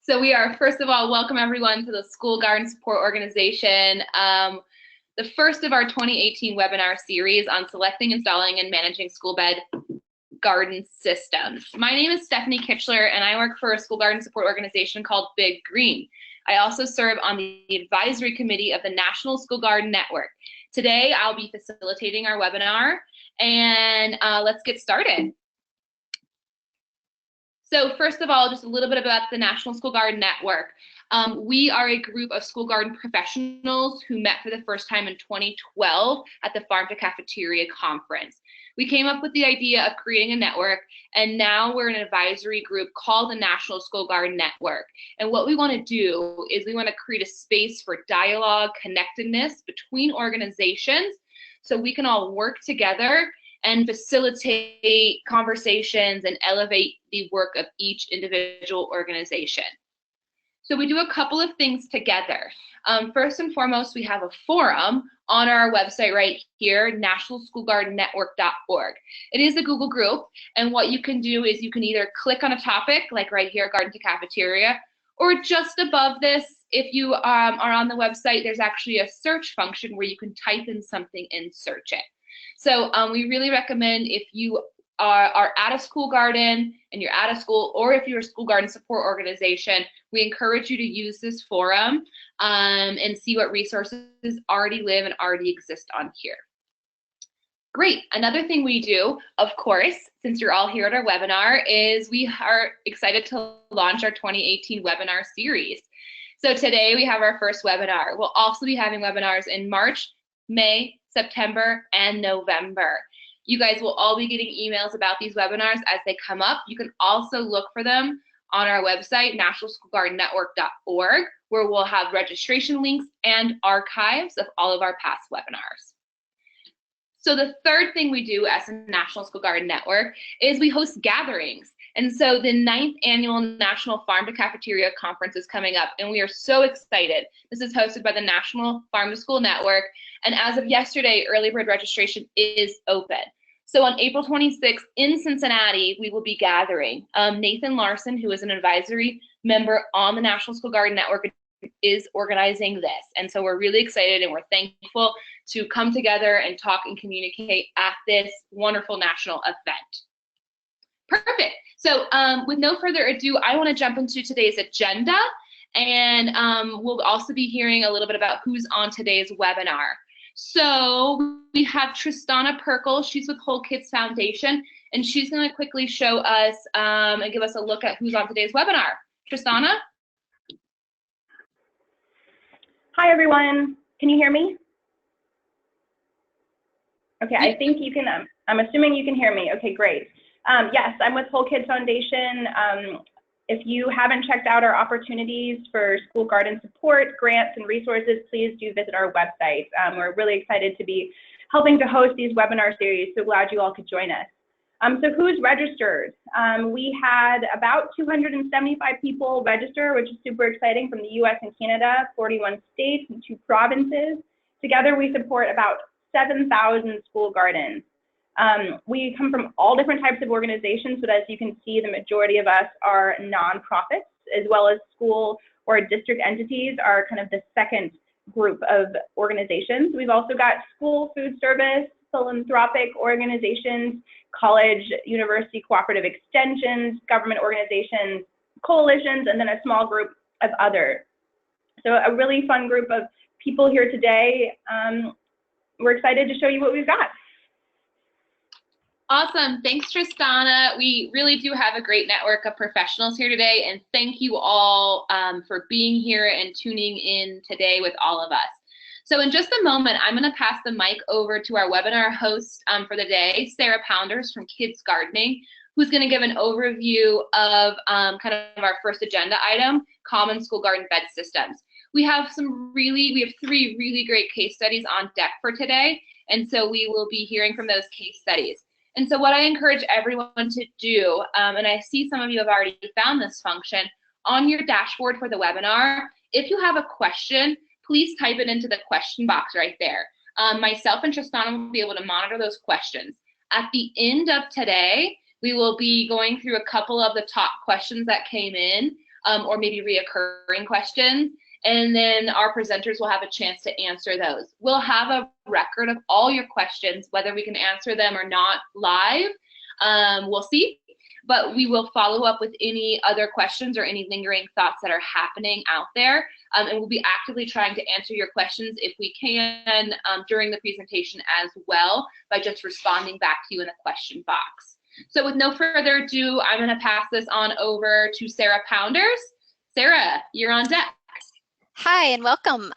So we are, first of all, welcome everyone to the School Garden Support Organization, the first of our 2018 webinar series on selecting, installing, and managing school bed garden systems. My name is Brandi Keller, and I work for a school garden support organization called Big Green. I also serve on the advisory committee of the National School Garden Network. Today, I'll be facilitating our webinar, and let's get started. So first of all, just a little bit about the National School Garden Network. We are a group of school garden professionals who met for the first time in 2012 at the Farm to Cafeteria conference. We came up with the idea of creating a network, and now we're an advisory group called the National School Garden Network. And what we want to do is we want to create a space for dialogue, connectedness between organizations so we can all work together and facilitate conversations and elevate the work of each individual organization. So we do a couple of things together. First and foremost, we have a forum on our website right here, nationalschoolgardennetwork.org. It is a Google group, and what you can do is you can either click on a topic, like right here, Garden to Cafeteria, or just above this, if you are on the website, there's actually a search function where you can type in something and search it. So we really recommend, if you are at a school garden and you're at a school, or if you're a school garden support organization, we encourage you to use this forum and see what resources already live and already exist on here. Great. Another thing we do, of course, since you're all here at our webinar, is we are excited to launch our 2018 webinar series. So today we have our first webinar. We'll also be having webinars in March, May, September, and November. You guys will all be getting emails about these webinars as they come up. You can also look for them on our website, nationalschoolgardennetwork.org, where we'll have registration links and archives of all of our past webinars. So the third thing we do as a National School Garden Network is we host gatherings. And so the 9th annual National Farm to Cafeteria Conference is coming up, and we are so excited. This is hosted by the National Farm to School Network, and as of yesterday, early bird registration is open. So on April 26th in Cincinnati, we will be gathering. Nathan Larson, who is an advisory member on the National School Garden Network, is organizing this. And so we're really excited and we're thankful to come together and talk and communicate at this wonderful national event. Perfect. So with no further ado, I want to jump into today's agenda, and we'll also be hearing a little bit about who's on today's webinar. So we have Tristana Perkle. She's with WholeKid Foundation, and she's going to quickly show us and give us a look at who's on today's webinar. Tristana? Hi, everyone. Can you hear me? Okay, I think you can. I'm assuming you can hear me. Okay, great. Yes, I'm with WholeKid Foundation. If you haven't checked out our opportunities for school garden support, grants, and resources, please do visit our website. We're really excited to be helping to host these webinar series, so glad you all could join us. So who's registered? We had about 275 people register, which is super exciting, from the US and Canada, 41 states and 2 provinces. Together we support about 7,000 school gardens. We come from all different types of organizations, but as you can see, the majority of us are nonprofits, as well as school or district entities are kind of the second group of organizations. We've also got school food service, philanthropic organizations, college, university cooperative extensions, government organizations, coalitions, and then a small group of others. So a really fun group of people here today. We're excited to show you what we've got. Awesome. Thanks, Tristana. We really do have a great network of professionals here today, and thank you all for being here and tuning in today with all of us. So in just a moment, I'm going to pass the mic over to our webinar host for the day, Sarah Pounders from KidsGardening, who's going to give an overview of kind of our first agenda item, Common School Garden Bed Systems. We have 3 really great case studies on deck for today, and so we will be hearing from those case studies. And so what I encourage everyone to do, and I see some of you have already found this function, on your dashboard for the webinar, if you have a question, please type it into the question box right there. Myself and Tristana will be able to monitor those questions. At the end of today, we will be going through a couple of the top questions that came in or maybe reoccurring questions. And then our presenters will have a chance to answer those. We'll have a record of all your questions, whether we can answer them or not live. We'll see. But we will follow up with any other questions or any lingering thoughts that are happening out there. And we'll be actively trying to answer your questions if we can during the presentation as well, by just responding back to you in the question box. So with no further ado, I'm going to pass this on over to Sarah Pounders. Sarah, you're on deck. Hi and welcome.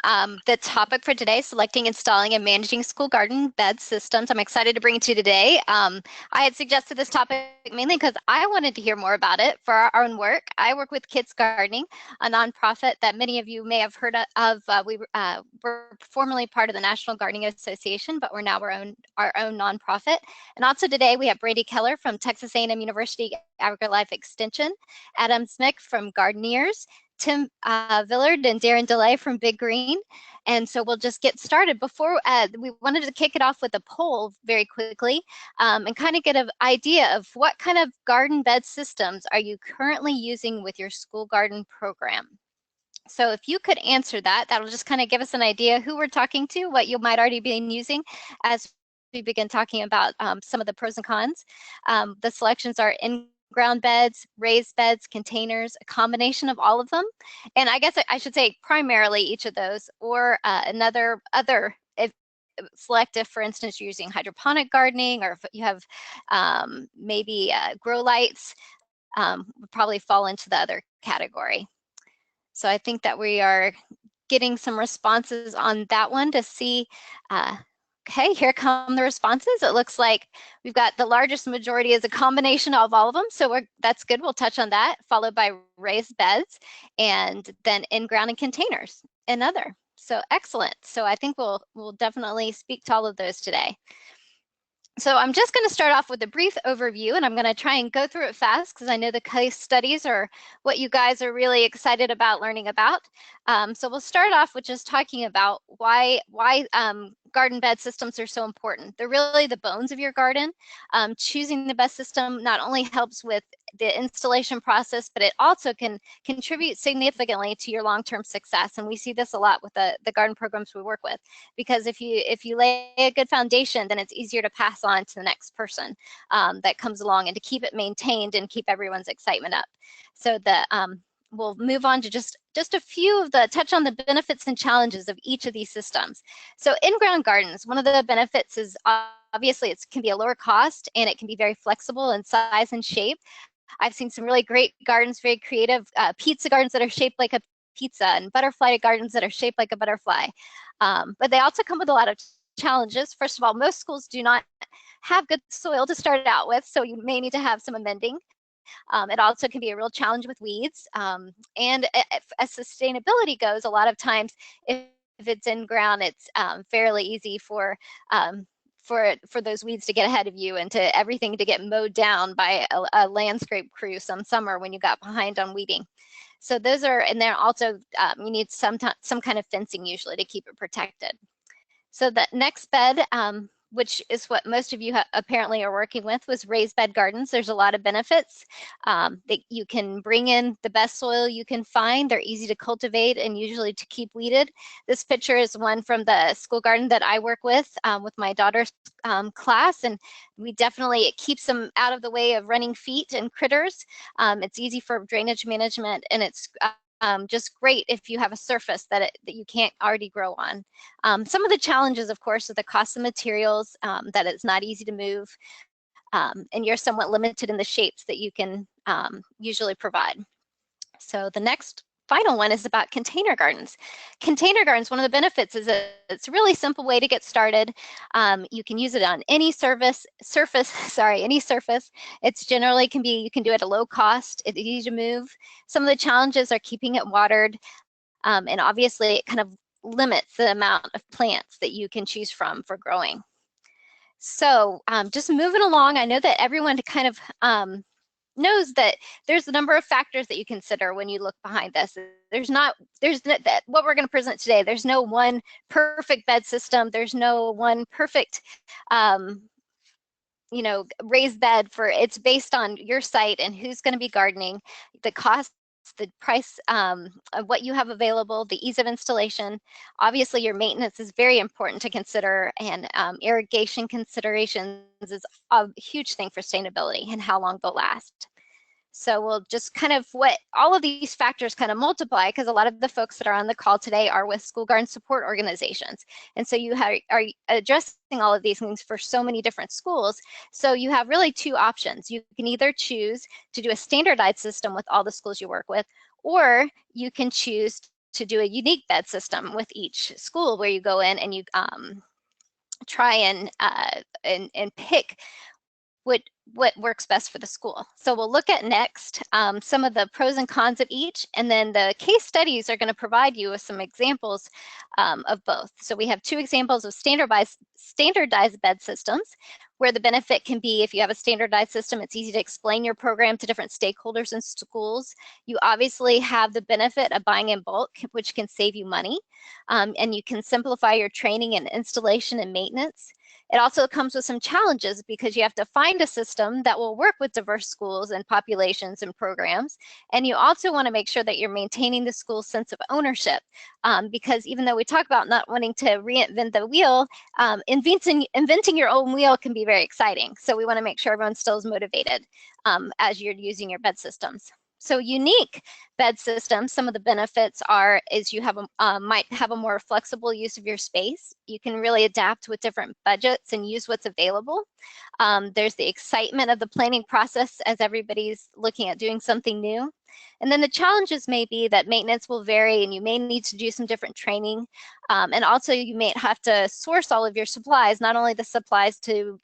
The topic for today, selecting, installing, and managing school garden bed systems. I'm excited to bring it to you today. I had suggested this topic mainly because I wanted to hear more about it for our own work. I work with KidsGardening, a nonprofit that many of you may have heard of. We were formerly part of the National Gardening Association, but we're now our own nonprofit. And also today we have Brandi Keller from Texas A&M University AgriLife Extension, Adam Zmick from Gardeneers, Tim Villard and Darin from Big Green. And so we'll just get started. Before we wanted to kick it off with a poll very quickly and kind of get an idea of what kind of garden bed systems are you currently using with your school garden program. So if you could answer that, that'll just kind of give us an idea who we're talking to, what you might already be using as we begin talking about some of the pros and cons. The selections are InGround beds, raised beds, containers, a combination of all of them. And I guess I should say primarily each of those, or select if, for instance, you're using hydroponic gardening, or if you have maybe grow lights, would probably fall into the other category. So I think that we are getting some responses on that one to see. Okay, here come the responses. It looks like we've got the largest majority is a combination of all of them. So that's good. We'll touch on that, followed by raised beds, and then in-ground and containers, another. So excellent. So I think we'll definitely speak to all of those today. So I'm just going to start off with a brief overview, and I'm going to try and go through it fast because I know the case studies are what you guys are really excited about learning about. So we'll start off with just talking about why garden bed systems are so important. They're really the bones of your garden. Choosing the best system not only helps with the installation process, but it also can contribute significantly to your long-term success. And we see this a lot with the garden programs we work with, because if you lay a good foundation, then it's easier to pass on to the next person that comes along, and to keep it maintained and keep everyone's excitement up. So we'll move on to just a few of touch on the benefits and challenges of each of these systems. So in-ground gardens, one of the benefits is obviously it can be a lower cost, and it can be very flexible in size and shape. I've seen some really great gardens, very creative pizza gardens that are shaped like a pizza, and butterfly gardens that are shaped like a butterfly. But they also come with a lot of challenges. First of all, most schools do not have good soil to start out with, so you may need to have some amending. It also can be a real challenge with weeds. And as sustainability goes, a lot of times if it's in ground, it's fairly easy for those weeds to get ahead of you, and to everything to get mowed down by a landscape crew some summer when you got behind on weeding. So those are, and then also you need some kind of fencing usually to keep it protected. So the next bed, which is what most of you apparently are working with, was raised bed gardens. There's a lot of benefits. That you can bring in the best soil you can find. They're easy to cultivate and usually to keep weeded. This picture is one from the school garden that I work with my daughter's class, and it keeps them out of the way of running feet and critters. It's easy for drainage management, and it's just great if you have a surface that you can't already grow on. Some of the challenges, of course, are the cost of materials, that it's not easy to move, and you're somewhat limited in the shapes that you can usually provide. So the next final one is about container gardens. Container gardens, one of the benefits is that it's a really simple way to get started. You can use it on any surface. It's generally you can do it at a low cost. It's easy to move. Some of the challenges are keeping it watered, and obviously it kind of limits the amount of plants that you can choose from for growing. So just moving along, I know that everyone kind of knows that there's a number of factors that you consider when you look behind this. What we're going to present today, there's no one perfect bed system. There's no one perfect raised bed it's based on your site and who's going to be gardening, the cost the price of what you have available, the ease of installation. Obviously, your maintenance is very important to consider, and irrigation considerations is a huge thing for sustainability and how long they'll last. So we'll just kind of all of these factors kind of multiply, because a lot of the folks that are on the call today are with school garden support organizations. And so you are addressing all of these things for so many different schools. So you have really two options. You can either choose to do a standardized system with all the schools you work with, or you can choose to do a unique bed system with each school, where you go in and you try and pick what works best for the school. So we'll look at next some of the pros and cons of each, and then the case studies are going to provide you with some examples of both. So we have two examples of standardized bed systems, where the benefit can be, if you have a standardized system, it's easy to explain your program to different stakeholders in schools. You obviously have the benefit of buying in bulk, which can save you money, and you can simplify your training and installation and maintenance. It also comes with some challenges, because you have to find a system that will work with diverse schools and populations and programs. And you also want to make sure that you're maintaining the school's sense of ownership, because even though we talk about not wanting to reinvent the wheel, inventing your own wheel can be very exciting. So we want to make sure everyone still is motivated as you're using your bed systems. So unique bed systems, some of the benefits is you might have a more flexible use of your space. You can really adapt with different budgets and use what's available. There's the excitement of the planning process as everybody's looking at doing something new. And then the challenges may be that maintenance will vary, and you may need to do some different training. And also you may have to source all of your supplies, not only the supplies to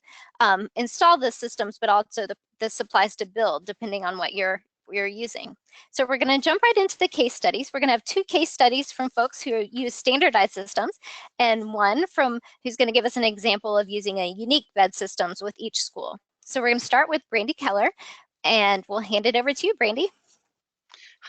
install the systems, but also the supplies to build, depending on what you're using. So we're going to jump right into the case studies. We're going to have two case studies from folks who use standardized systems, and one from who's going to give us an example of using a unique bed systems with each school. So we're going to start with Brandi Keller, and we'll hand it over to you, Brandi.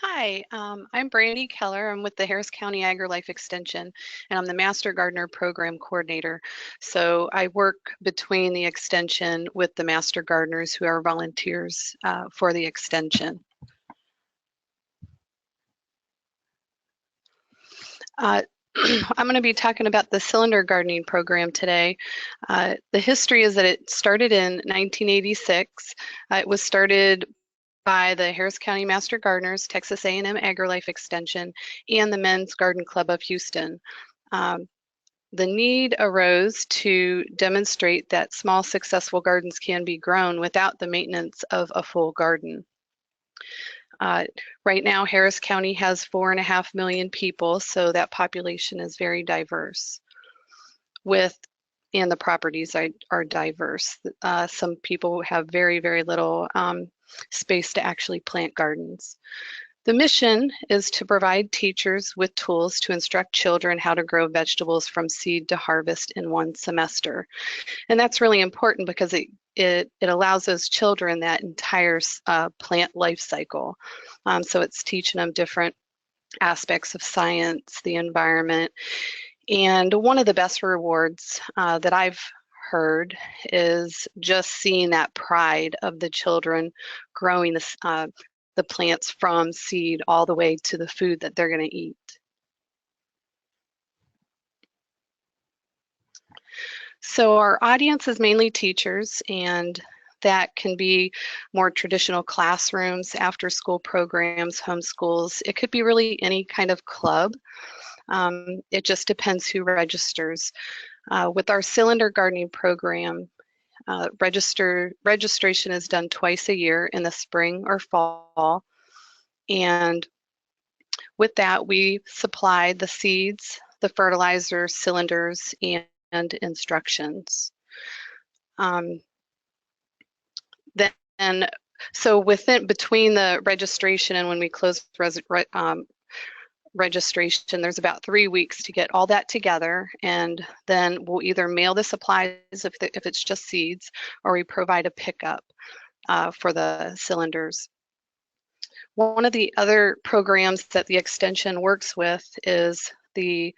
Hi, I'm Brandi Keller. I'm with the Harris County AgriLife Extension, and I'm the Master Gardener Program Coordinator. So I work between the Extension with the Master Gardeners, who are volunteers for the Extension. I'm going to be talking about the cylinder gardening program today. The history is that it started in 1986. It was started by the Harris County Master Gardeners, Texas A&M AgriLife Extension, and the Men's Garden Club of Houston. The need arose to demonstrate that small, successful gardens can be grown without the maintenance of a full garden. Right now, Harris County has 4.5 million people, so that population is very diverse. And the properties are diverse. Some people have very, very little space to actually plant gardens. The mission is to provide teachers with tools to instruct children how to grow vegetables from seed to harvest in one semester. And that's really important, because it allows those children that entire plant life cycle. So it's teaching them different aspects of science, the environment. And one of the best rewards that I've heard is just seeing that pride of the children growing the plants from seed all the way to the food that they're going to eat. So our audience is mainly teachers, and that can be more traditional classrooms, after school programs, homeschools. It could be really any kind of club. It just depends who registers. With our cylinder gardening program, registration is done twice a year, in the spring or fall. And with that, we supply the seeds, the fertilizer, cylinders, and instructions. So between the registration and when we close registration, there's about 3 weeks to get all that together, and then we'll either mail the supplies if it's just seeds, or we provide a pickup for the cylinders. One of the other programs that the Extension works with is the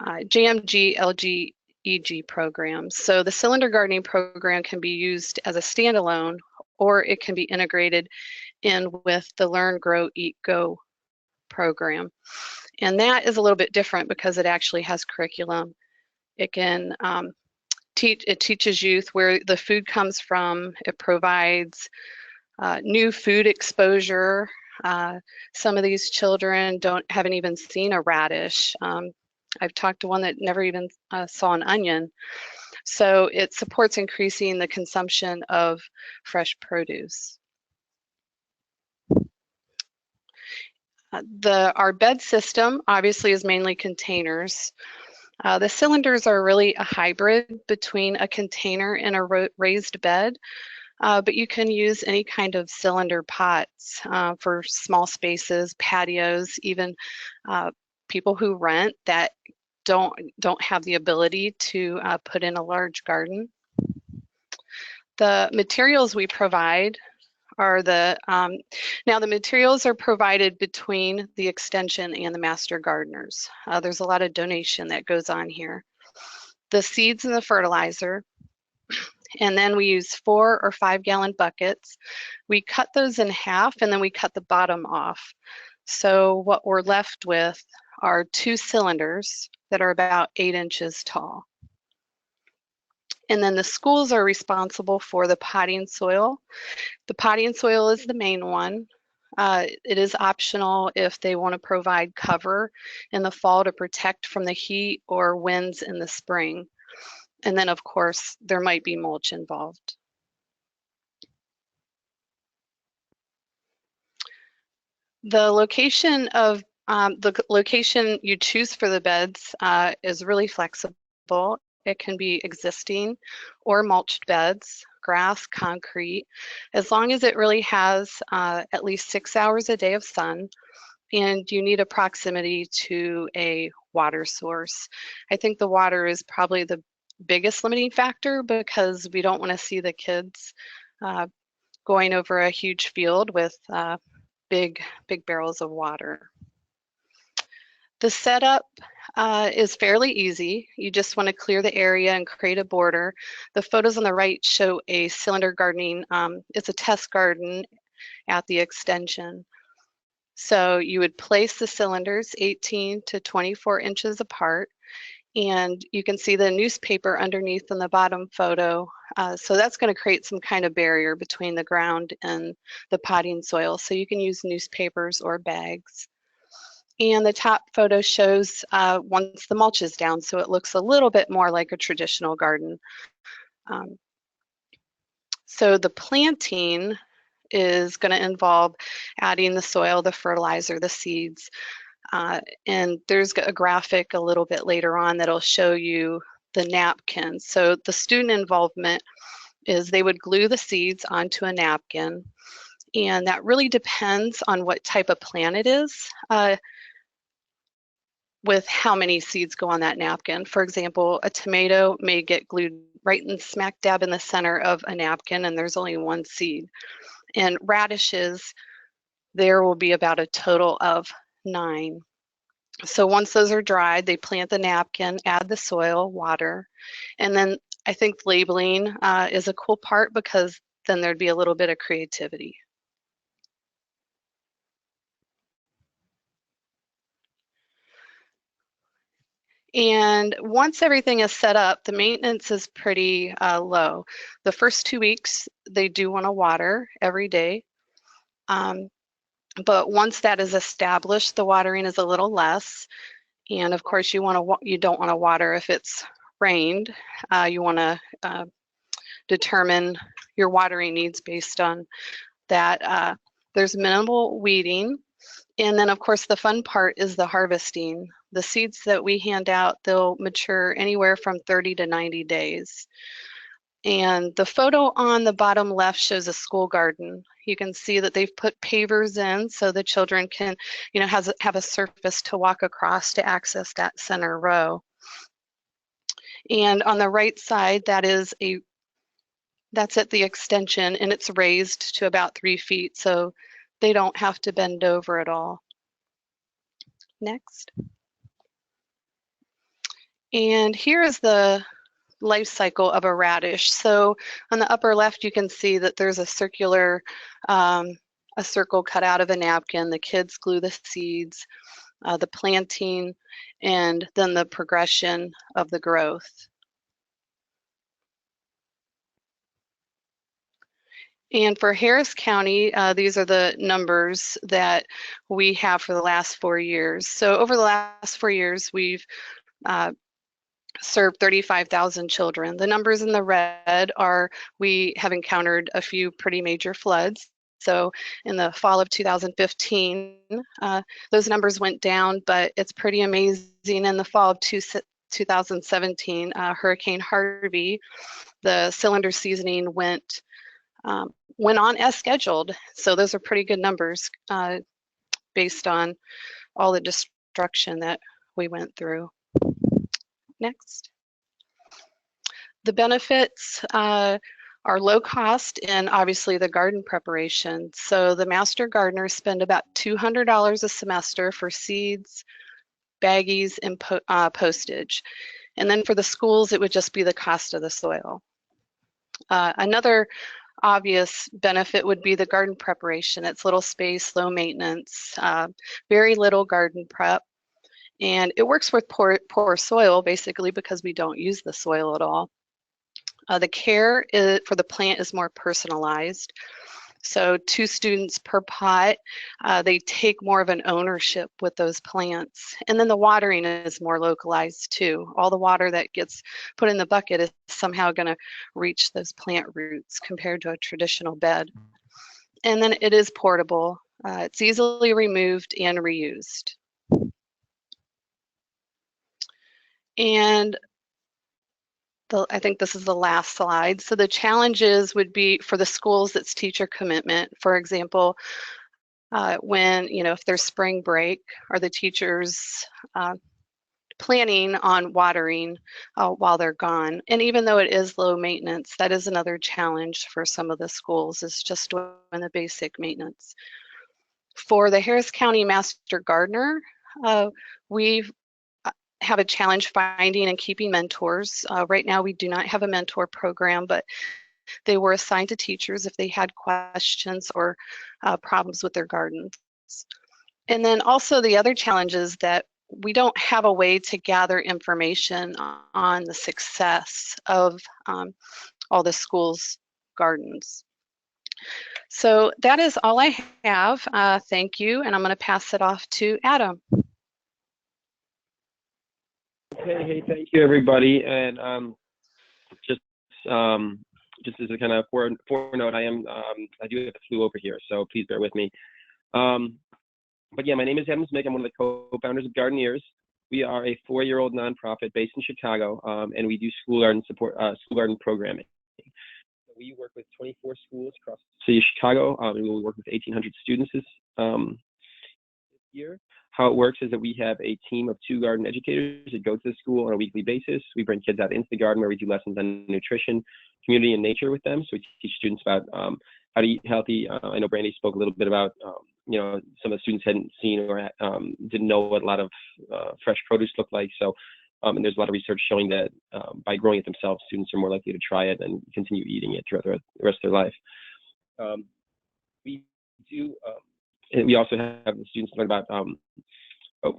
JMG LGEG program. So the cylinder gardening program can be used as a standalone, or it can be integrated in with the Learn, Grow, Eat, Go program. And that is a little bit different because it actually has curriculum. It can it teaches youth where the food comes from. It provides new food exposure. Some of these children haven't even seen a radish. I've talked to one that never even saw an onion. So it supports increasing the consumption of fresh produce. Our bed system obviously is mainly containers. The cylinders are really a hybrid between a container and a raised bed, but you can use any kind of cylinder pots for small spaces, patios, even people who rent that don't have the ability to put in a large garden. The materials we provide are now the materials are provided between the extension and the master gardeners. There's a lot of donation that goes on here. The seeds and the fertilizer, and then we use 4 or 5 gallon buckets. We cut those in half and then we cut the bottom off. So what we're left with are 2 cylinders that are about 8 inches tall. And then the schools are responsible for the potting soil. The potting soil is the main one. It is optional if they want to provide cover in the fall to protect from the heat or winds in the spring. And then, of course, there might be mulch involved. The location you choose for the beds is really flexible. It can be existing or mulched beds, grass, concrete, as long as it really has at least 6 hours a day of sun, and you need a proximity to a water source. I think the water is probably the biggest limiting factor because we don't want to see the kids going over a huge field with big barrels of water. The setup is fairly easy. You just want to clear the area and create a border. The photos on the right show a cylinder gardening. It's a test garden at the extension. So you would place the cylinders 18 to 24 inches apart, and you can see the newspaper underneath in the bottom photo. So that's going to create some kind of barrier between the ground and the potting soil. So you can use newspapers or bags. And the top photo shows once the mulch is down, so it looks a little bit more like a traditional garden. So the planting is going to involve adding the soil, the fertilizer, the seeds. And there's a graphic a little bit later on that'll show you the napkin. So the student involvement is they would glue the seeds onto a napkin. And that really depends on what type of plant it is. With how many seeds go on that napkin. For example, a tomato may get glued right in smack dab in the center of a napkin and there's only 1 seed. And radishes, there will be about a total of 9. So once those are dried, they plant the napkin, add the soil, water, and then I think labeling is a cool part because then there'd be a little bit of creativity. And once everything is set up, the maintenance is pretty low. The first 2 weeks, they do want to water every day. But once that is established, the watering is a little less. And of course, you don't want to water if it's rained. You want to determine your watering needs based on that. There's minimal weeding. And then, of course, the fun part is the harvesting. The seeds that we hand out, they'll mature anywhere from 30 to 90 days. And the photo on the bottom left shows a school garden. You can see that they've put pavers in so the children can, have a surface to walk across to access that center row. And on the right side, that's at the extension, and it's raised to about 3 feet, so they don't have to bend over at all. Next. And here is the life cycle of a radish. So on the upper left, you can see that there's a circular a circle cut out of a napkin. The kids glue the seeds, the planting, and then the progression of the growth. And for Harris County, these are the numbers that we have for the last 4 years. So over the last 4 years, we've served 35,000 children. The numbers in the red are we have encountered a few pretty major floods. So in the fall of 2015, those numbers went down, but it's pretty amazing. In the fall of 2017, Hurricane Harvey, the cylinder seasoning went on as scheduled. So those are pretty good numbers based on all the destruction that we went through. Next. The benefits are low cost and obviously the garden preparation. So the master gardeners spend about $200 a semester for seeds, baggies, and postage. And then for the schools, it would just be the cost of the soil. Another obvious benefit would be the garden preparation. It's little space, low maintenance, very little garden prep. And it works with poor soil basically because we don't use the soil at all. The care for the plant is more personalized. So 2 students per pot, they take more of an ownership with those plants. And then the watering is more localized too. All the water that gets put in the bucket is somehow going to reach those plant roots compared to a traditional bed. And then it is portable. It's easily removed and reused. And I think this is the last slide. So the challenges would be for the schools, that's teacher commitment. For example, when, if there's spring break, are the teachers planning on watering while they're gone? And even though it is low maintenance, that is another challenge for some of the schools, is just doing the basic maintenance. For the Harris County Master Gardener, we have a challenge finding and keeping mentors. Right now, we do not have a mentor program, but they were assigned to teachers if they had questions or problems with their gardens. And then also the other challenge is that we don't have a way to gather information on the success of all the schools' gardens. So that is all I have. Thank you, and I'm going to pass it off to Adam. Hey, thank you, everybody. And just as a kind of foreknote, I do have the flu over here, so please bear with me. But yeah, my name is Adam Zmick. I'm one of the co-founders of Gardeneers. We are a 4-year-old nonprofit based in Chicago, and we do school garden support, school garden programming. We work with 24 schools across the city of Chicago, and we will work with 1,800 students this year. How it works is that we have a team of 2 garden educators that go to the school on a weekly basis. We bring kids out into the garden where we do lessons on nutrition, community, and nature with them. So we teach students about how to eat healthy. I know Brandi spoke a little bit about, some of the students hadn't seen or didn't know what a lot of fresh produce looked like. So, and there's a lot of research showing that by growing it themselves, students are more likely to try it and continue eating it throughout the rest of their life. We do. And we also have the students learn about,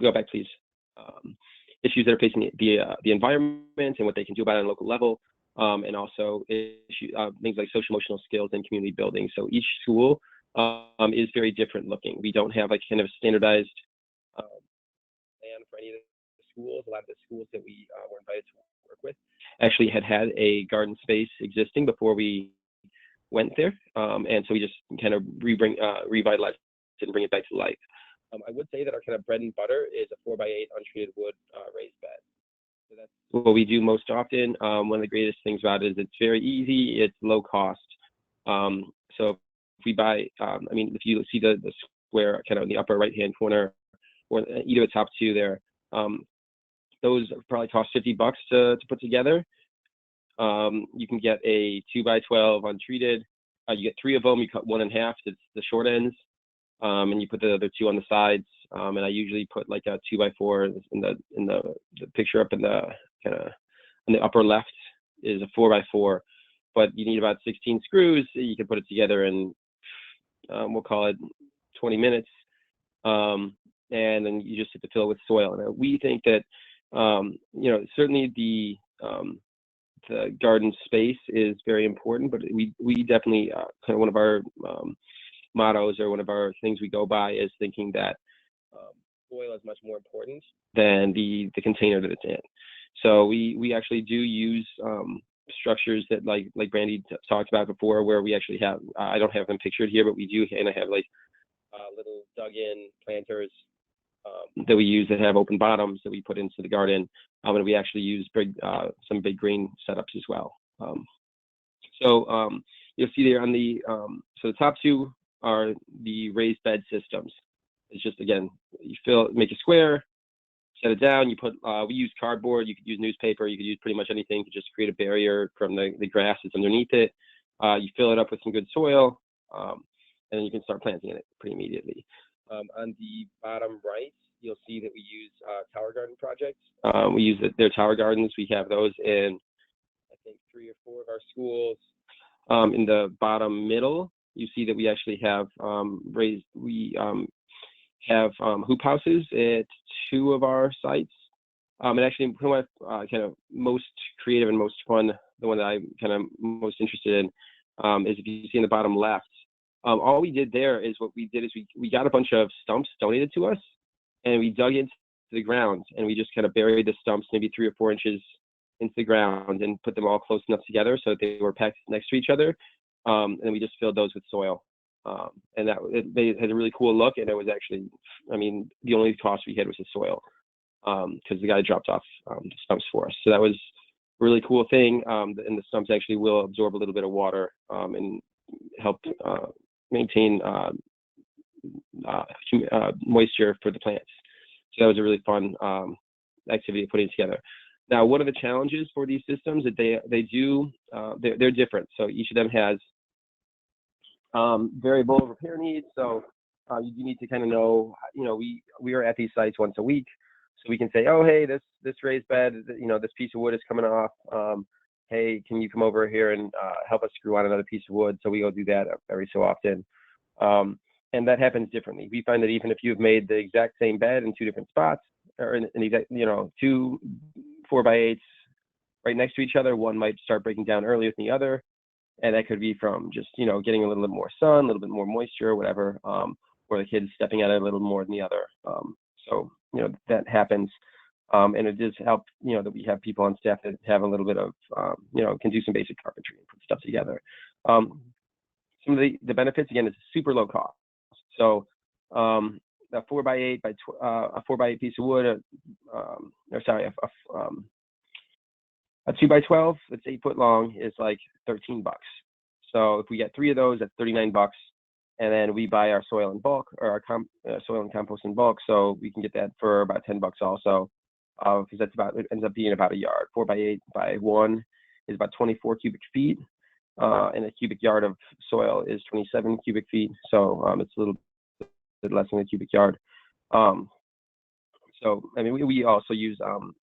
go back please, issues that are facing the environment and what they can do about it on a local level, and also things like social emotional skills and community building. So each school is very different looking. We don't have like kind of standardized plan for any of the schools. A lot of the schools that we were invited to work with actually had a garden space existing before we went there, and so we just kind of revitalized and bring it back to life. I would say that our kind of bread and butter is a 4x8 untreated wood raised bed. So that's what we do most often. One of the greatest things about it is it's very easy, it's low cost. So if we buy, if you see the square kind of in the upper right hand corner, or either the top 2 there, those probably cost $50 to put together. You can get a 2x12 untreated. You get 3 of them. You cut one in half. It's the short ends. And you put the other 2 on the sides, and I usually put like a 2x4 in the picture up in the kind of on the upper left is a 4x4, but you need about 16 screws. You can put it together in we'll call it 20 minutes, and then you just have to fill it with soil. And we think that, certainly the garden space is very important, but we definitely, kind of one of our mottos, or one of our things we go by, is thinking that soil is much more important than the container that it's in. So we actually do use structures that like Brandi talked about before, where we actually have, I don't have them pictured here, but we do, and I have like little dug-in planters that we use that have open bottoms that we put into the garden, and we actually use some big green setups as well. You'll see there on the so the top two are the raised bed systems. It's just, again, you make a square, set it down, you put, we use cardboard, you could use newspaper, you could use pretty much anything to just create a barrier from the grass that's underneath it. You fill it up with some good soil, and then you can start planting in it pretty immediately. On the bottom right, you'll see that we use tower garden projects. We use their tower gardens. We have those in, I think, 3 or 4 of our schools. In the bottom middle, you see that we actually have have hoop houses at 2 of our sites. And actually, kind of most creative and most fun, the one that I'm kind of most interested in, is if you see in the bottom left. All we did there is we got a bunch of stumps donated to us, and we dug into the ground, and we just kind of buried the stumps maybe 3 or 4 inches into the ground and put them all close enough together so that they were packed next to each other. And we just filled those with soil. And they had a really cool look, and it was actually, I mean, the only cost we had was the soil, because the guy dropped off the stumps for us. So that was a really cool thing. And the stumps actually will absorb a little bit of water and help maintain moisture for the plants. So that was a really fun activity putting together. Now, one of the challenges for these systems that they're different. So each of them has variable repair needs. So you do need to kind of know, we are at these sites once a week, so we can say, oh, hey, this raised bed, this piece of wood is coming off. Hey, can you come over here and help us screw on another piece of wood? So we go do that every so often. And that happens differently. We find that even if you've made the exact same bed in 2 different spots, or in exact, 2 4x8s right next to each other, one might start breaking down earlier than the other. And that could be from just, getting a little bit more sun, a little bit more moisture, or whatever, or the kids stepping at it a little more than the other. So, that happens. And it does help, that we have people on staff that have a little bit of, can do some basic carpentry and put stuff together. Some of the benefits, again, is super low cost. So a 4x8 a 4x8 piece of wood, a 2x12 that's 8 foot long is like $13. So if we get 3 of those, that's $39. And then we buy our soil in bulk, or our soil and compost in bulk, so we can get that for about $10 also, because it ends up being about a yard. 4x8 by 1 is about 24 cubic feet, and a cubic yard of soil is 27 cubic feet. So it's a little bit less than a cubic yard. So I mean, we also use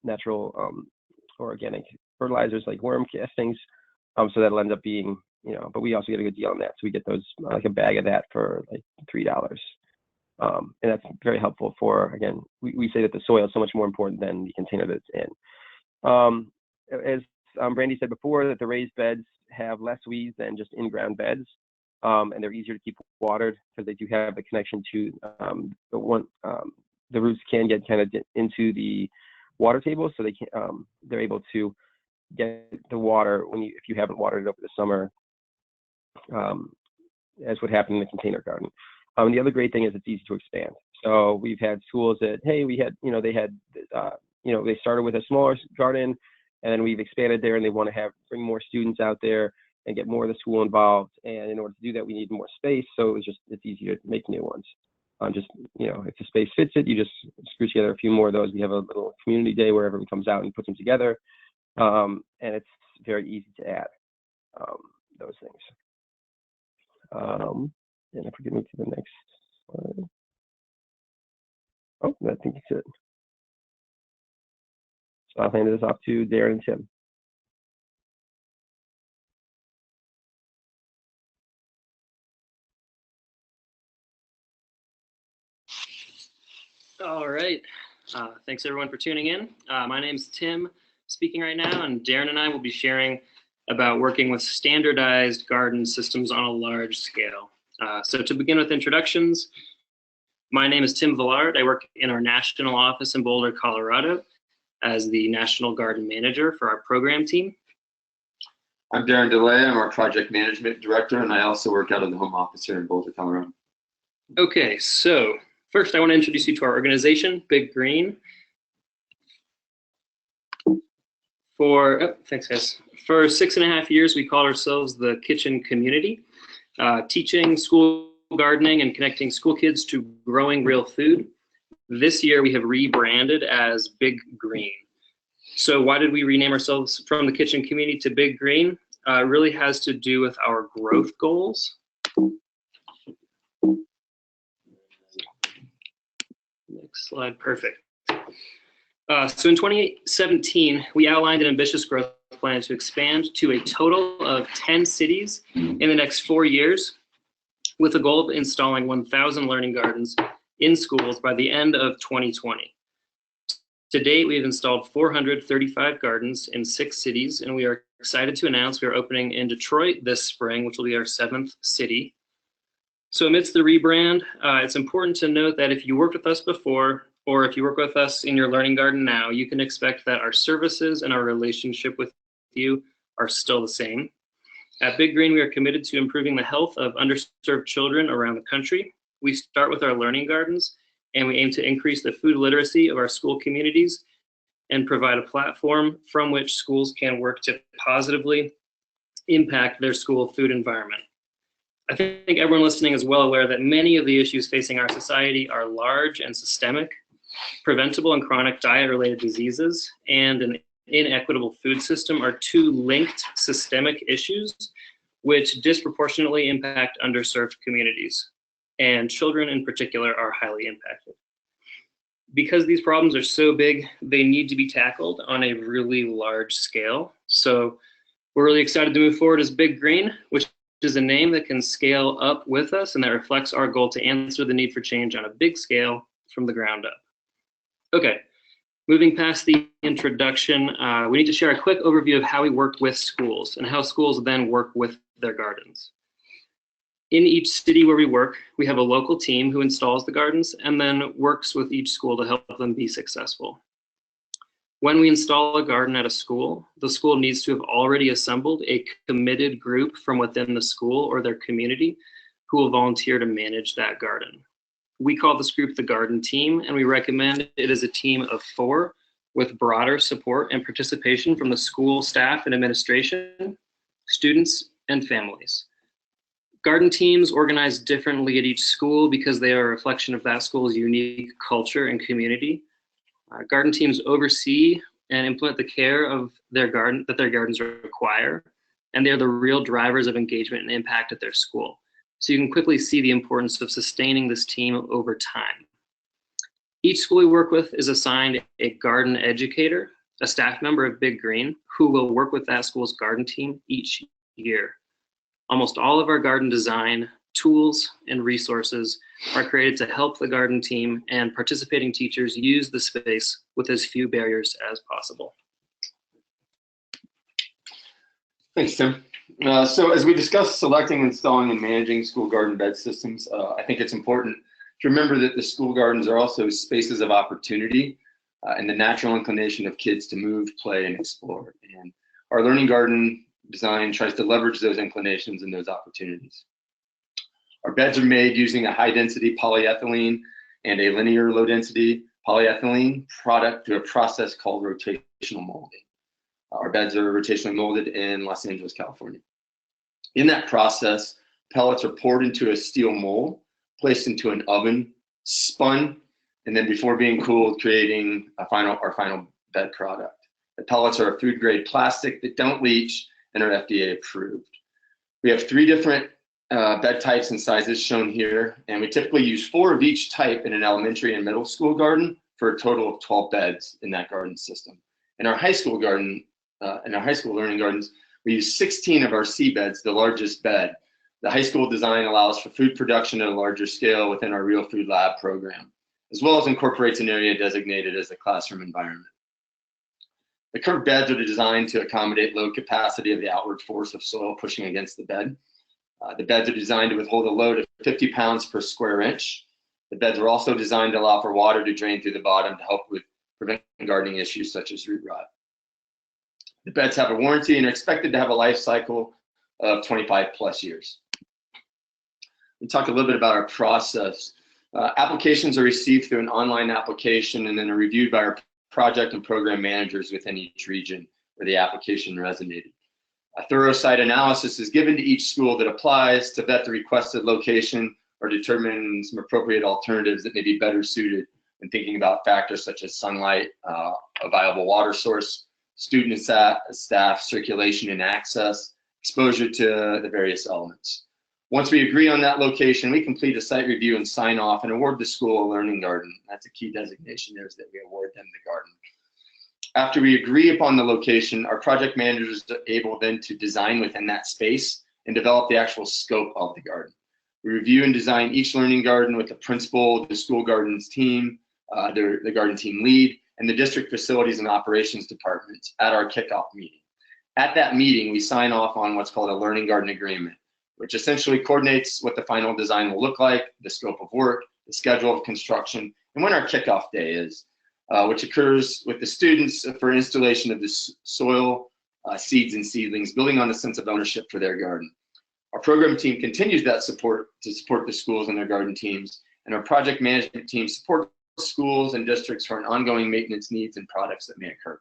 natural or organic fertilizers like worm castings, so that'll end up being, but we also get a good deal on that. So we get those, like a bag of that for like $3. And that's very helpful for, again, we say that the soil is so much more important than the container that it's in. As Brandi said before, that the raised beds have less weeds than just in-ground beds, and they're easier to keep watered because they do have the connection to the roots can get kind of into the water table, so they're able to get the water if you haven't watered it over the summer, as would happen in the container garden. The other great thing is it's easy to expand. So we've had schools that, hey, they started with a smaller garden, and then we've expanded there, and they want to bring more students out there and get more of the school involved. And in order to do that, we need more space. So it's easy to make new ones. If the space fits it, you just screw together a few more of those. We have a little community day where everyone comes out and puts them together. And it's very easy to add those things. And if we can move to the next slide. Oh, I think that's it. So I'll hand this off to Darin and Tim. All right. Thanks everyone for tuning in. My name's Tim speaking right now, and Darin and I will be sharing about working with standardized garden systems on a large scale. So to begin with introductions, my name is Tim Villard. I work in our national office in Boulder, Colorado as the National Garden Manager for our program team. I'm Darin DeLay. I'm our Project Management Director, and I also work out of the home office here in Boulder, Colorado. Okay, so first I want to introduce you to our organization, Big Green. Thanks guys. For 6.5 years, we called ourselves the Kitchen Community, teaching school gardening and connecting school kids to growing real food. This year we have rebranded as Big Green. So why did we rename ourselves from the Kitchen Community to Big Green? It really has to do with our growth goals. Next slide, perfect. So in 2017, we outlined an ambitious growth plan to expand to a total of 10 cities in the next 4 years, with a goal of installing 1,000 learning gardens in schools by the end of 2020. To date, we have installed 435 gardens in 6 cities, and we are excited to announce we are opening in Detroit this spring, which will be our 7th city. So amidst the rebrand, it's important to note that if you worked with us before, or if you work with us in your learning garden now, you can expect that our services and our relationship with you are still the same. At Big Green, we are committed to improving the health of underserved children around the country. We start with our learning gardens, and we aim to increase the food literacy of our school communities and provide a platform from which schools can work to positively impact their school food environment. I think everyone listening is well aware that many of the issues facing our society are large and systemic. Preventable and chronic diet-related diseases and an inequitable food system are 2 linked systemic issues which disproportionately impact underserved communities, and children in particular are highly impacted. Because these problems are so big, they need to be tackled on a really large scale. So we're really excited to move forward as Big Green, which is a name that can scale up with us and that reflects our goal to answer the need for change on a big scale from the ground up. Okay, moving past the introduction, we need to share a quick overview of how we work with schools and how schools then work with their gardens. In each city where we work, we have a local team who installs the gardens and then works with each school to help them be successful. When we install a garden at a school, the school needs to have already assembled a committed group from within the school or their community who will volunteer to manage that garden. We call this group the garden team, and we recommend it as a team of 4 with broader support and participation from the school staff and administration, students, and families. Garden teams organize differently at each school because they are a reflection of that school's unique culture and community. Garden teams oversee and implement the care of their garden that their gardens require, and they're the real drivers of engagement and impact at their school. So you can quickly see the importance of sustaining this team over time. Each school we work with is assigned a garden educator, a staff member of Big Green, who will work with that school's garden team each year. Almost all of our garden design, tools, and resources are created to help the garden team and participating teachers use the space with as few barriers as possible. Thanks, Tim. So as we discuss selecting, installing, and managing school garden bed systems, I think it's important to remember that the school gardens are also spaces of opportunity and the natural inclination of kids to move, play, and explore. And our learning garden design tries to leverage those inclinations and those opportunities. Our beds are made using a high-density polyethylene and a linear low-density polyethylene product through a process called rotational molding. Our beds are rotationally molded in Los Angeles, California. In that process, pellets are poured into a steel mold, placed into an oven, spun, and then before being cooled, creating our final bed product. The pellets are a food-grade plastic that don't leach and are FDA approved. We have 3 different bed types and sizes shown here, and we typically use 4 of each type in an elementary and middle school garden for a total of 12 beds in that garden system. In our high school garden, in our high school learning gardens, we use 16 of our C beds, the largest bed. The high school design allows for food production at a larger scale within our Real Food Lab program. as well as incorporates an area designated as a classroom environment. The curved beds are designed to accommodate load capacity of the outward force of soil pushing against the bed. The beds are designed to withhold a load of 50 pounds per square inch. The beds are also designed to allow for water to drain through the bottom to help with preventing gardening issues such as root rot. The beds have a warranty and are expected to have a life cycle of 25 plus years. We talk a little bit about our process. Applications are received through an online application and then are reviewed by our project and program managers within each region where the application resonated. A thorough site analysis is given to each school that applies to vet the requested location or determine some appropriate alternatives that may be better suited when thinking about factors such as sunlight, a viable water source, student and staff circulation and access, exposure to the various elements. Once we agree on that location, we complete a site review and sign off and award the school a learning garden. That's a key designation there, is that we award them the garden. After we agree upon the location, our project managers are able then to design within that space and develop the actual scope of the garden. We review and design each learning garden with the principal, the school gardens team, the garden team lead, and the district facilities and operations department at our kickoff meeting. At that meeting, we sign off on what's called a learning garden agreement, which essentially coordinates what the final design will look like, the scope of work, the schedule of construction, and when our kickoff day is, which occurs with the students for installation of the soil, seeds, and seedlings, building on the sense of ownership for their garden. Our program team continues that support to support the schools and their garden teams, and our project management team supports schools and districts for an ongoing maintenance needs and products that may occur.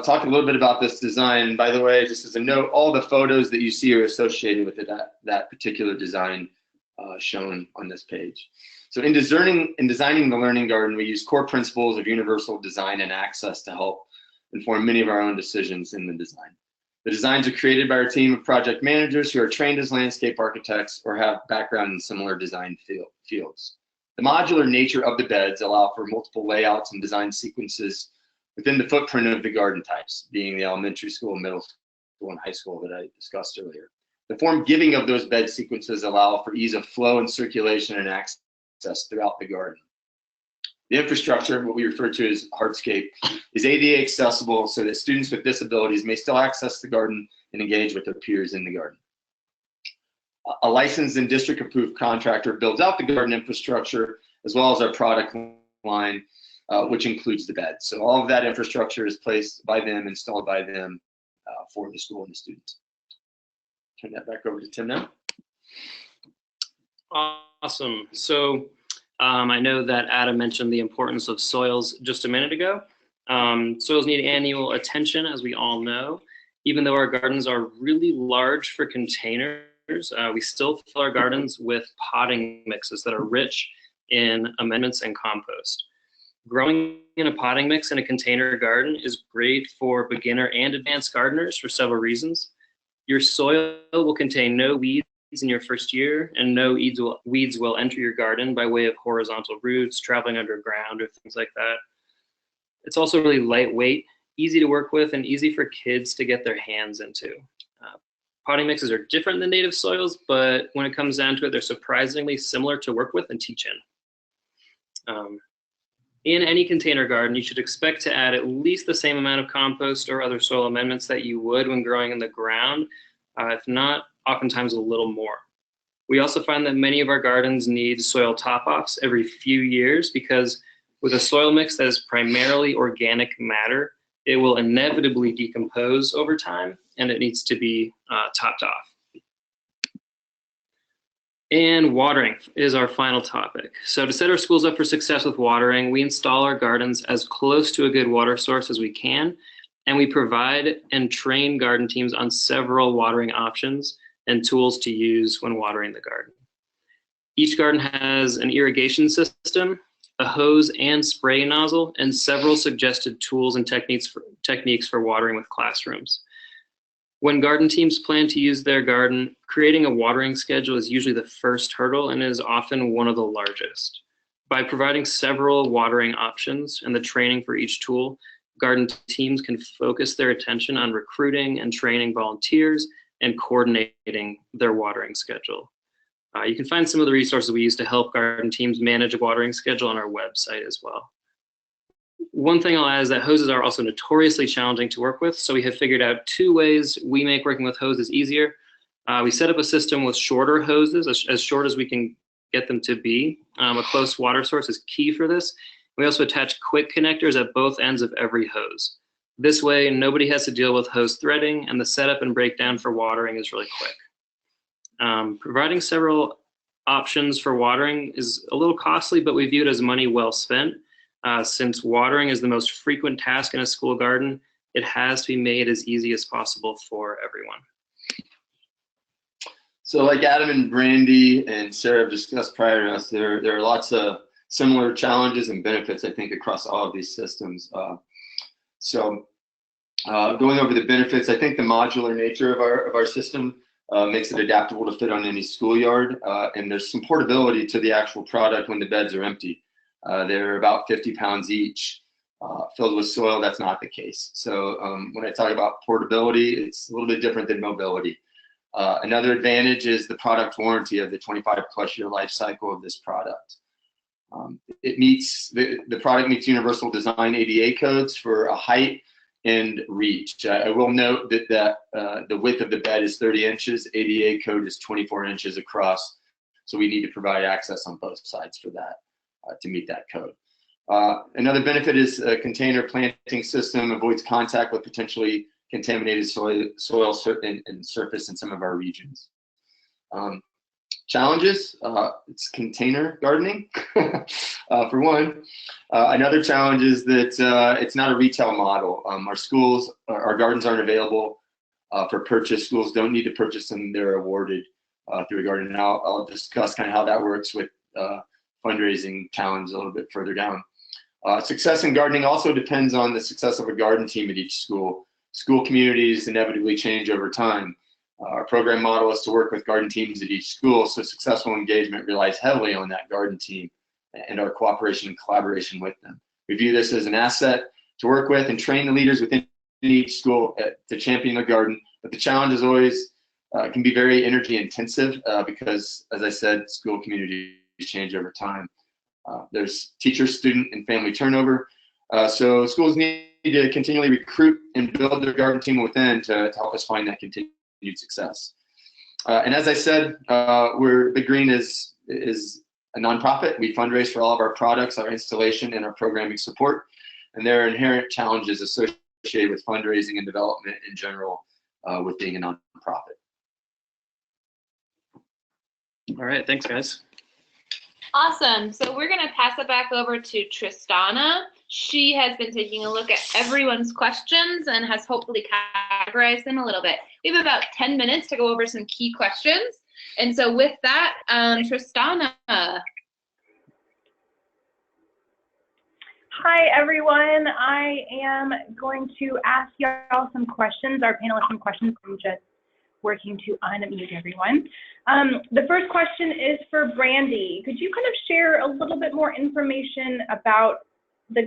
Talk a little bit about this design. By the way, just as a note, all the photos that you see are associated with that particular design shown on this page. So in designing the learning garden, we use core principles of universal design and access to help inform many of our own decisions in the design. The designs are created by our team of project managers who are trained as landscape architects or have background in similar design fields. The modular nature of the beds allow for multiple layouts and design sequences within the footprint of the garden types, being the elementary school, middle school, and high school that I discussed earlier. The form giving of those bed sequences allow for ease of flow and circulation and access throughout the garden. The infrastructure, what we refer to as hardscape, is ADA accessible so that students with disabilities may still access the garden and engage with their peers in the garden. A licensed and district approved contractor builds out the garden infrastructure as well as our product line, which includes the beds. So all of that infrastructure is placed by them, installed by them for the school and the students. Turn that back over to Tim now. Awesome. So I know that Adam mentioned the importance of soils just a minute ago. Soils need annual attention, as we all know. Even though our gardens are really large for containers, we still fill our gardens with potting mixes that are rich in amendments and compost. Growing in a potting mix in a container garden is great for beginner and advanced gardeners for several reasons. Your soil will contain no weeds in your first year, and no weeds will enter your garden by way of horizontal roots, traveling underground, or things like that. It's also really lightweight, easy to work with, and easy for kids to get their hands into. Potting mixes are different than native soils, but when it comes down to it, they're surprisingly similar to work with and teach in. In any container garden, you should expect to add at least the same amount of compost or other soil amendments that you would when growing in the ground, if not, oftentimes a little more. We also find that many of our gardens need soil top-offs every few years because with a soil mix that is primarily organic matter, it will inevitably decompose over time and it needs to be topped off. And watering is our final topic. So to set our schools up for success with watering, we install our gardens as close to a good water source as we can, and we provide and train garden teams on several watering options and tools to use when watering the garden. Each garden has an irrigation system, a hose and spray nozzle, and several suggested tools and techniques for watering with classrooms. When garden teams plan to use their garden, creating a watering schedule is usually the first hurdle and is often one of the largest. By providing several watering options and the training for each tool, garden teams can focus their attention on recruiting and training volunteers and coordinating their watering schedule. You can find some of the resources we use to help garden teams manage a watering schedule on our website as well. One thing I'll add is that hoses are also notoriously challenging to work with, so we have figured out 2 ways we make working with hoses easier. We set up a system with shorter hoses, as short as we can get them to be. A close water source is key for this. We also attach quick connectors at both ends of every hose. This way, nobody has to deal with hose threading, and the setup and breakdown for watering is really quick. Providing several options for watering is a little costly, but we view it as money well spent. Since watering is the most frequent task in a school garden, it has to be made as easy as possible for everyone. So like Adam and Brandi and Sarah have discussed prior to us, there are lots of similar challenges and benefits, I think, across all of these systems. Going over the benefits, I think the modular nature of our system makes it adaptable to fit on any schoolyard, and there's some portability to the actual product when the beds are empty. They're about 50 pounds each. Filled with soil, that's not the case. So when I talk about portability, it's a little bit different than mobility. Another advantage is the product warranty of the 25+ year life cycle of this product. The product meets universal design ADA codes for a height and reach. I will note that the width of the bed is 30 inches, ADA code is 24 inches across, so we need to provide access on both sides for that to meet that code. Another benefit is a container planting system avoids contact with potentially contaminated soil and surface in some of our regions. Challenges, it's container gardening, for one. Another challenge is that it's not a retail model. Our gardens aren't available for purchase. Schools don't need to purchase them, they're awarded through a garden. And I'll discuss kind of how that works with fundraising challenge a little bit further down. Success in gardening also depends on the success of a garden team at each school. School communities inevitably change over time. Our program model is to work with garden teams at each school, so successful engagement relies heavily on that garden team and our cooperation and collaboration with them. We view this as an asset to work with and train the leaders within each school to champion the garden, but the challenge is always can be very energy intensive because, as I said, school communities change over time. There's teacher, student, and family turnover, so schools need to continually recruit and build their garden team within to help us find that continued success. And as I said, Big Green is a nonprofit. We fundraise for all of our products, our installation, and our programming support. And there are inherent challenges associated with fundraising and development in general with being a nonprofit. All right, thanks, guys. Awesome. So we're going to pass it back over to Tristana. She has been taking a look at everyone's questions and has hopefully categorized them a little bit. We have about 10 minutes to go over some key questions. And so with that, Tristana. Hi, everyone. I am going to ask y'all some questions, our panelists some questions. I'm just working to unmute everyone. The first question is for Brandi. Could you kind of share a little bit more information about the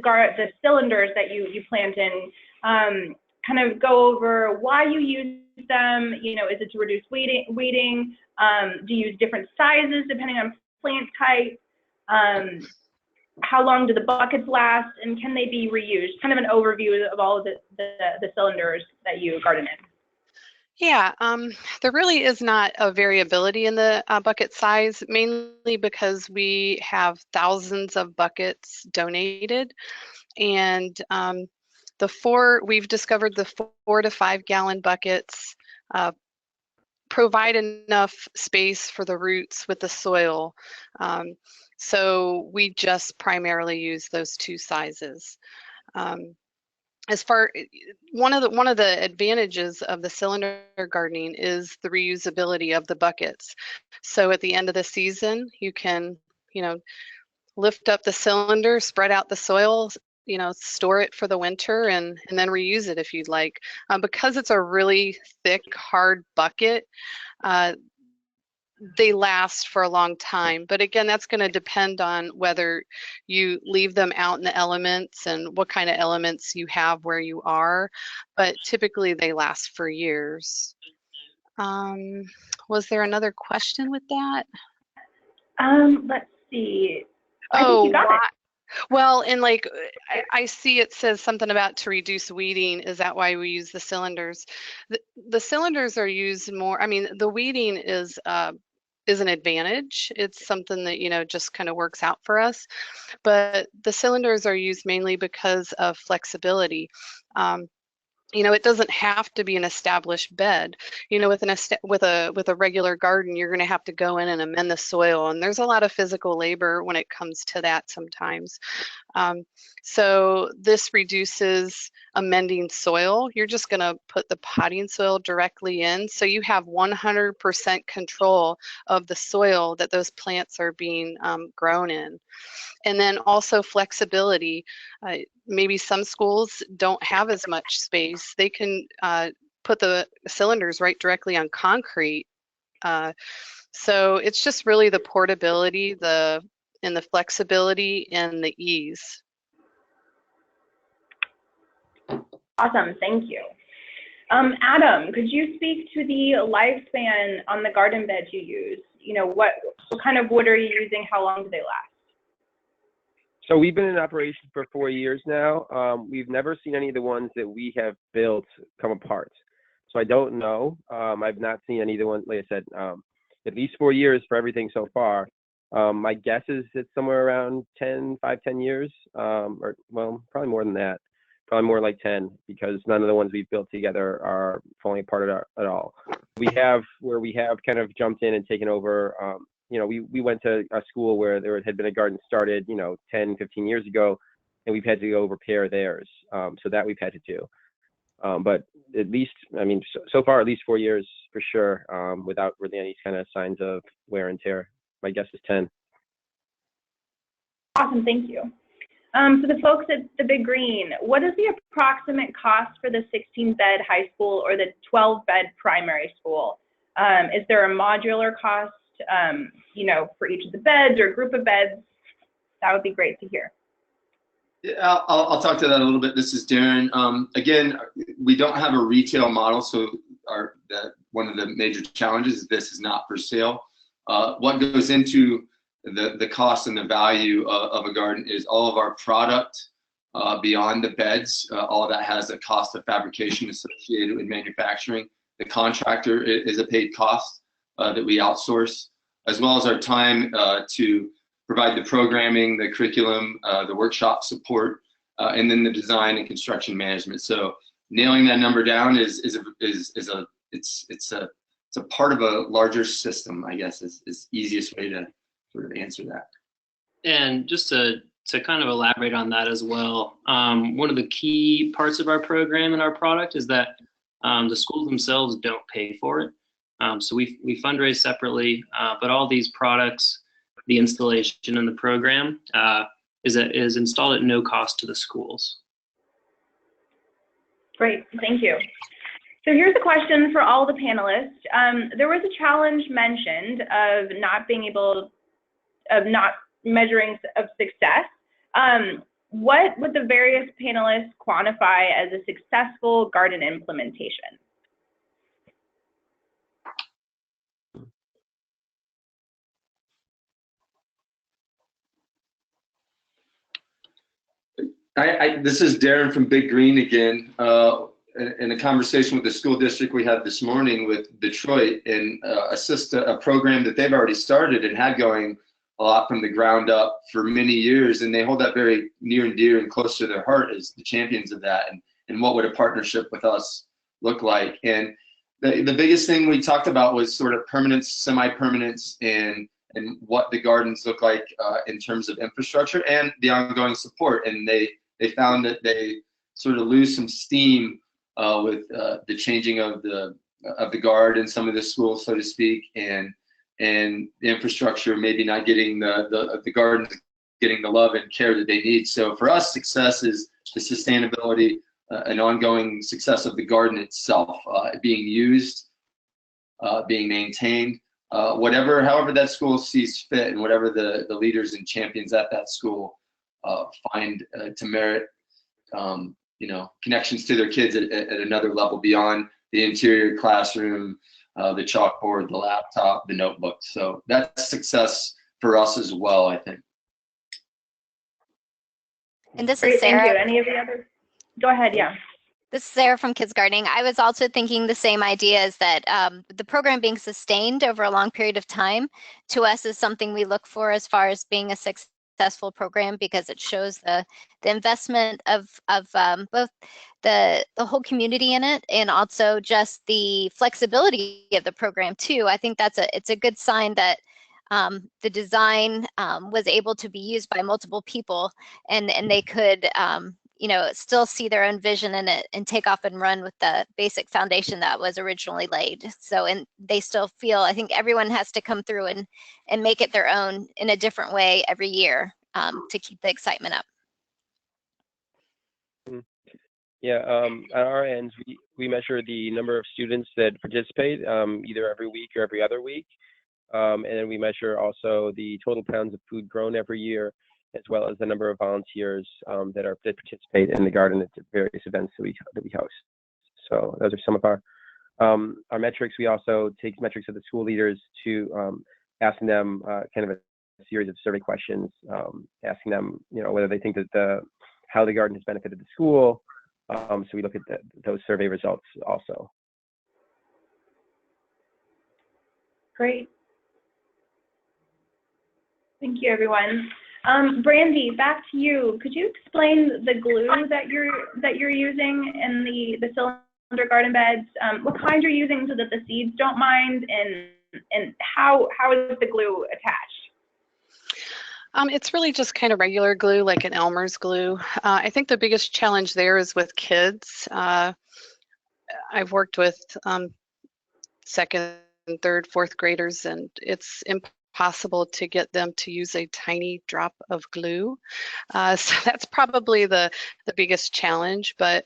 cylinders that you plant in? Kind of go over why you use them. You know, is it to reduce weighting? Do you use different sizes depending on plant type? How long do the buckets last, and can they be reused? Kind of an overview of all of the cylinders that you garden in. Yeah, there really is not a variability in the bucket size, mainly because we have thousands of buckets donated, and we've discovered the 4 to 5 gallon buckets provide enough space for the roots with the soil. So we just primarily use those 2 sizes. One of the advantages of the cylinder gardening is the reusability of the buckets. So at the end of the season, you can, lift up the cylinder, spread out the soil, store it for the winter and then reuse it if you'd like. Because it's a really thick, hard bucket, they last for a long time. But again, that's going to depend on whether you leave them out in the elements and what kind of elements you have where you are. But typically they last for years. Was there another question with that? Let's see. I think you got it. Well, and like I see it says something about to reduce weeding. Is that why we use the cylinders? The cylinders are used more. I mean, the weeding is an advantage. It's something that, you know, just kind of works out for us. But the cylinders are used mainly because of flexibility. You know, it doesn't have to be an established bed. You know, with a regular garden, you're going to have to go in and amend the soil, and there's a lot of physical labor when it comes to that sometimes. So this reduces amending soil. You're just going to put the potting soil directly in, so you have 100% control of the soil that those plants are being grown in. And then also flexibility. Maybe some schools don't have as much space. They can put the cylinders right directly on concrete. So it's just really the portability, the flexibility and the ease. Awesome, thank you. Adam, could you speak to the lifespan on the garden beds you use? You know, what kind of wood are you using? How long do they last? So we've been in operation for 4 years now. We've never seen any of the ones that we have built come apart. So I don't know. I've not seen any of the ones, like I said, at least 4 years for everything so far. My guess is it's somewhere around 10 years, or well, probably more than that. Probably more like 10, because none of the ones we've built together are falling apart at all. We have kind of jumped in and taken over. You know, we went to a school where there had been a garden started, you know, 10, 15 years ago, and we've had to go repair theirs. So that we've had to do. But at least, I mean, so far, at least 4 years for sure, without really any kind of signs of wear and tear. My guess is 10. Awesome, thank you. So the folks at the Big Green, what is the approximate cost for the 16-bed high school or the 12-bed primary school? Is there a modular cost, you know, for each of the beds or group of beds? That would be great to hear. Yeah, I'll talk to that a little bit. This is Darin. Again, we don't have a retail model, so one of the major challenges is this is not for sale. What goes into the cost and the value of a garden is all of our product beyond the beds. All of that has a cost of fabrication associated with manufacturing. The contractor is a paid cost that we outsource, as well as our time to provide the programming, the curriculum, the workshop support, and then the design and construction management. So nailing that number down is a part of a larger system, I guess, is the easiest way to sort of answer that. And just to kind of elaborate on that as well, one of the key parts of our program and our product is that the schools themselves don't pay for it. So we fundraise separately, but all these products, the installation and the program is installed at no cost to the schools. Great, thank you. So here's a question for all the panelists. There was a challenge mentioned of not measuring of success. What would the various panelists quantify as a successful garden implementation? This is Darin from Big Green again. In a conversation with the school district we had this morning with Detroit, and assist a program that they've already started and had going a lot from the ground up for many years, and they hold that very near and dear and close to their heart as the champions of that, and what would a partnership with us look like. And the biggest thing we talked about was sort of permanence, semi-permanence, and what the gardens look like in terms of infrastructure and the ongoing support. And they found that they sort of lose some steam with the changing of the guard in some of the schools, so to speak, and the infrastructure maybe not getting the gardens getting the love and care that they need. So for us, success is the sustainability and ongoing success of the garden itself, being used, being maintained, however that school sees fit, and whatever the leaders and champions at that school find to merit, connections to their kids at another level beyond the interior classroom, the chalkboard, the laptop, the notebook. So that's success for us as well, I think. And this Great, is Sarah. thank you. Any of the others? Go ahead, yeah. This is Sarah from KidsGardening. I was also thinking the same idea, is that the program being sustained over a long period of time to us is something we look for as far as being a successful program, because it shows the investment of both the whole community in it, and also just the flexibility of the program too. I think it's a good sign that the design was able to be used by multiple people, and they could still see their own vision in it and take off and run with the basic foundation that was originally laid. So, and they still feel, I think everyone has to come through and make it their own in a different way every year to keep the excitement up. Yeah, at our end, we measure the number of students that participate either every week or every other week. And then we measure also the total pounds of food grown every year, as well as the number of volunteers that participate in the garden at the various events that we host. So those are some of our metrics. We also take metrics of the school leaders to asking them kind of a series of survey questions, asking them, whether they think that how the garden has benefited the school. So we look at those survey results also. Great. Thank you, everyone. Brandi, back to you. Could you explain the glue that you're using in the cylinder garden beds? What kind you're using so that the seeds don't mind, and how is the glue attached? It's really just kind of regular glue, like an Elmer's glue. I think the biggest challenge there is with kids. I've worked with second, third, fourth graders, and it's impossible to get them to use a tiny drop of glue. So that's probably the biggest challenge. But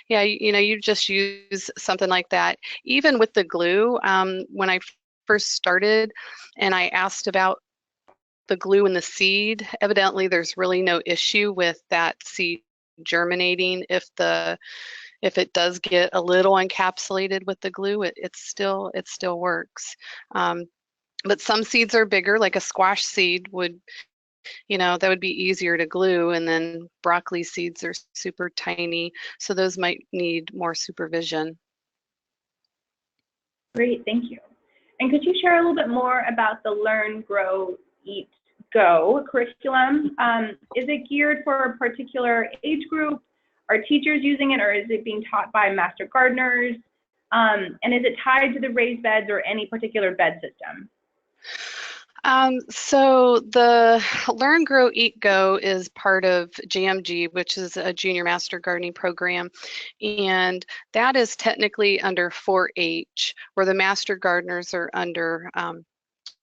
yeah, you just use something like that. Even with the glue, when I first started and I asked about the glue in the seed, evidently there's really no issue with that seed germinating. If it does get a little encapsulated with the glue, it still works. But some seeds are bigger, like a squash seed would, that would be easier to glue, and then broccoli seeds are super tiny, so those might need more supervision. Great, thank you. And could you share a little bit more about the Learn, Grow, Eat, Go curriculum? Is it geared for a particular age group? Are teachers using it, or is it being taught by master gardeners? And is it tied to the raised beds or any particular bed system? So the Learn, Grow, Eat, Go is part of JMG, which is a junior master gardening program. And that is technically under 4-H, where the master gardeners are under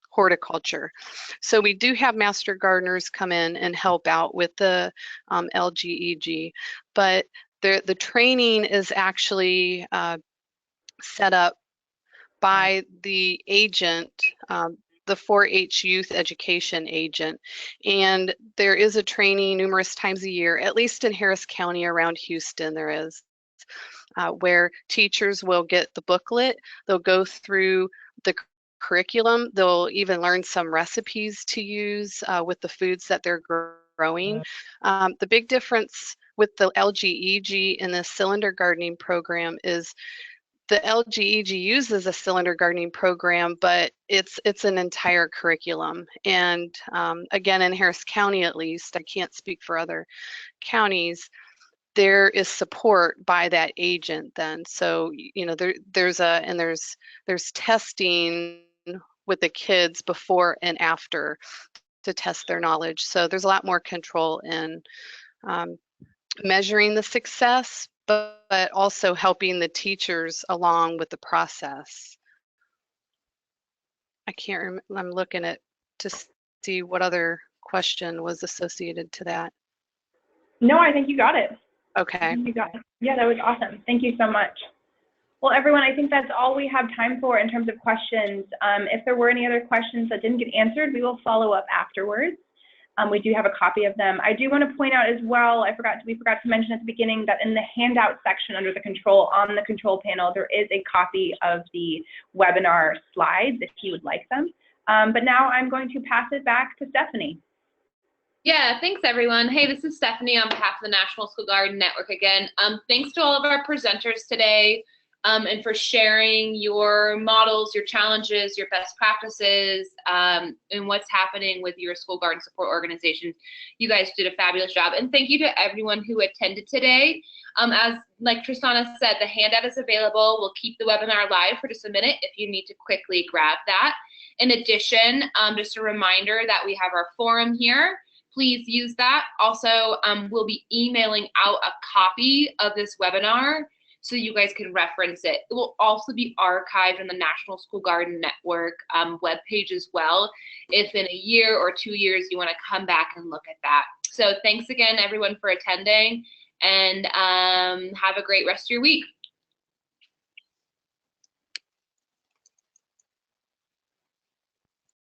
horticulture. So we do have master gardeners come in and help out with the LGEG, but the training is actually set up by the agent, the 4-H youth education agent. And there is a training numerous times a year, at least in Harris County around Houston there is, where teachers will get the booklet, they'll go through the curriculum, they'll even learn some recipes to use with the foods that they're growing. The big difference with the LGEG in the cylinder gardening program is the LGEG uses a cylinder gardening program, but it's an entire curriculum. And again, in Harris County at least, I can't speak for other counties, there is support by that agent then. So, there's testing with the kids before and after to test their knowledge. So there's a lot more control in measuring the success, but also helping the teachers along with the process. I can't remember, I'm looking at to see what other question was associated to that. No, I think you got it. Okay. You got it. Yeah, that was awesome. Thank you so much. Well, everyone, I think that's all we have time for in terms of questions. If there were any other questions that didn't get answered, we will follow up afterwards. We do have a copy of them. I do want to point out as well, we forgot to mention at the beginning that in the handout section under the control, on the control panel, there is a copy of the webinar slides if you would like them. But now I'm going to pass it back to Stephanie. Yeah, thanks everyone. Hey, this is Stephanie on behalf of the National School Garden Network again. Thanks to all of our presenters today and for sharing your models, your challenges, your best practices, and what's happening with your school garden support organizations. You guys did a fabulous job. And thank you to everyone who attended today. As like Tristana said, the handout is available. We'll keep the webinar live for just a minute if you need to quickly grab that. In addition, just a reminder that we have our forum here. Please use that. Also, we'll be emailing out a copy of this webinar so you guys can reference it. It will also be archived on the National School Garden Network webpage as well, if in a year or 2 years you want to come back and look at that. So thanks again, everyone, for attending, and have a great rest of your week.